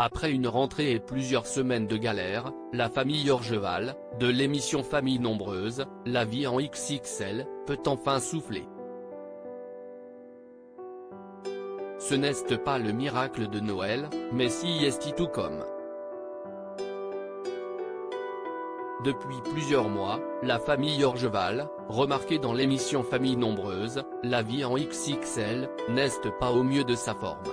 Après une rentrée et plusieurs semaines de galère, la famille Orgeval, de l'émission Famille Nombreuse, la vie en XXL, peut enfin souffler. Ce n'est pas le miracle de Noël, mais si est tout comme. Depuis plusieurs mois, la famille Orgeval, remarquée dans l'émission Famille Nombreuse, la vie en XXL, n'est pas au mieux de sa forme.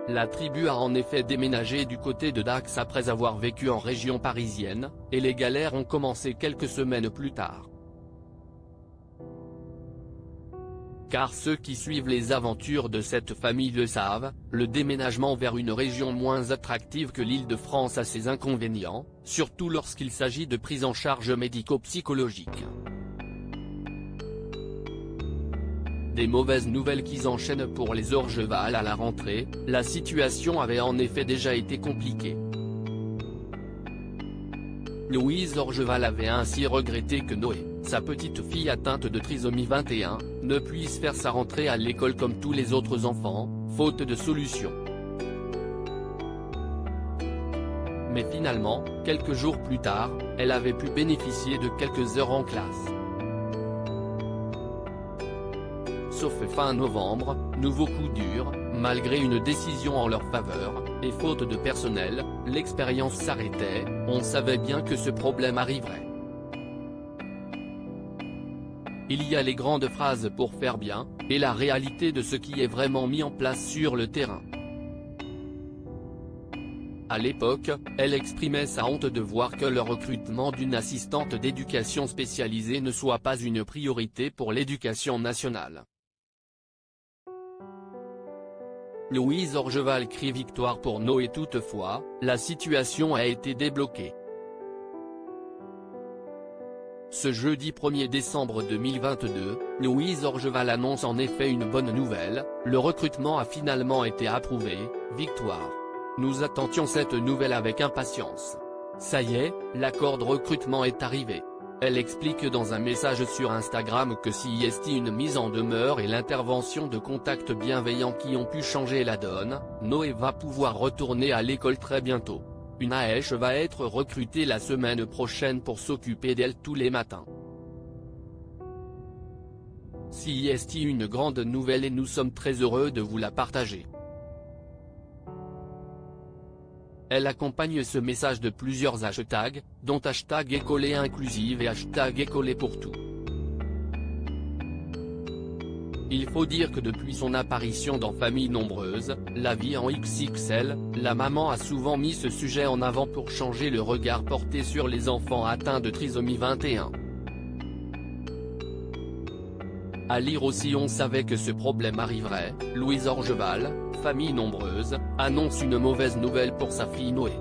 La tribu a en effet déménagé du côté de Dax après avoir vécu en région parisienne, et les galères ont commencé quelques semaines plus tard. Car ceux qui suivent les aventures de cette famille le savent, le déménagement vers une région moins attractive que l'Île-de-France a ses inconvénients, surtout lorsqu'il s'agit de prise en charge médico-psychologique. Des mauvaises nouvelles qui enchaînent pour les Orgeval à la rentrée, la situation avait en effet déjà été compliquée. Louise Orgeval avait ainsi regretté que Noé, sa petite fille atteinte de trisomie 21, ne puisse faire sa rentrée à l'école comme tous les autres enfants, faute de solution. Mais finalement, quelques jours plus tard, elle avait pu bénéficier de quelques heures en classe. Sauf fin novembre, nouveau coup dur, malgré une décision en leur faveur, et faute de personnel, l'expérience s'arrêtait, on savait bien que ce problème arriverait. Il y a les grandes phrases pour faire bien, et la réalité de ce qui est vraiment mis en place sur le terrain. À l'époque, elle exprimait sa honte de voir que le recrutement d'une assistante d'éducation spécialisée ne soit pas une priorité pour l'éducation nationale. Louise Orgeval crie victoire pour Noé. Toutefois, la situation a été débloquée. Ce jeudi 1er décembre 2022, Louise Orgeval annonce en effet une bonne nouvelle, le recrutement a finalement été approuvé, victoire. Nous attendions cette nouvelle avec impatience. Ça y est, l'accord de recrutement est arrivé. Elle explique dans un message sur Instagram que si est une mise en demeure et l'intervention de contacts bienveillants qui ont pu changer la donne, Noé va pouvoir retourner à l'école très bientôt. Une AESH va être recrutée la semaine prochaine pour s'occuper d'elle tous les matins. Si est une grande nouvelle et nous sommes très heureux de vous la partager. Elle accompagne ce message de plusieurs hashtags, dont #école inclusive et #école pour tout. Il faut dire que depuis son apparition dans Famille Nombreuse, la vie en XXL, la maman a souvent mis ce sujet en avant pour changer le regard porté sur les enfants atteints de trisomie 21. À lire aussi on savait que ce problème arriverait, Louise Orgeval, Famille Nombreuse, annonce une mauvaise nouvelle pour sa fille Noé.